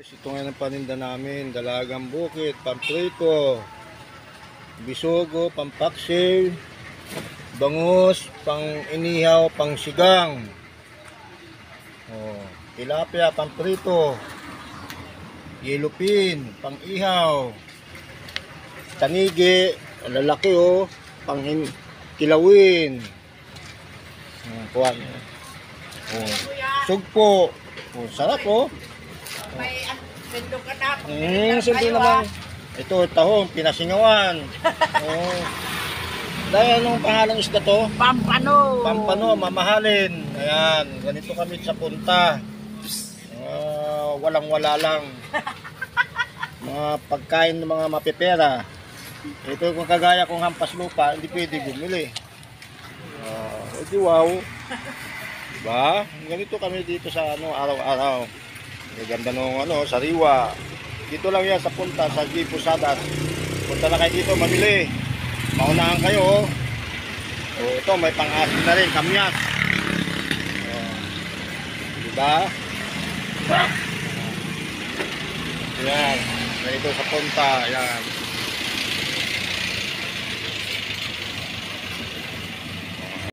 Ito nga ang paninda namin, dalagang bukit, pamprito, bisogo, pampaksiw, bangus, pang inihaw, pang sigang. Tilapia, pamprito, yelupin, pang ihaw, tanigi, lalaki pang kilawin. Kuwan. Sugpo. Sarap May bendong ka na. Simple naman. Ito, tahong, pinasingawan. Dahil anong pangalang isda to? Pampano. Pampano, mamahalin. Ayan, ganito kami sa punta. Walang-wala lang. Mga pagkain ng mga mapipera. Ito kung kagaya kong hampas lupa, hindi pwede bumili. Wow. Diba? Ganito kami dito sa araw-araw. Ganda nung sariwa. Dito lang yan sa punta sa G. Posadas. Punta na kayo dito, mabili. Maunahan kayo. Ito may pang-asin na rin, kamyas. Diba? Yan. Ganito sa punta. Yan.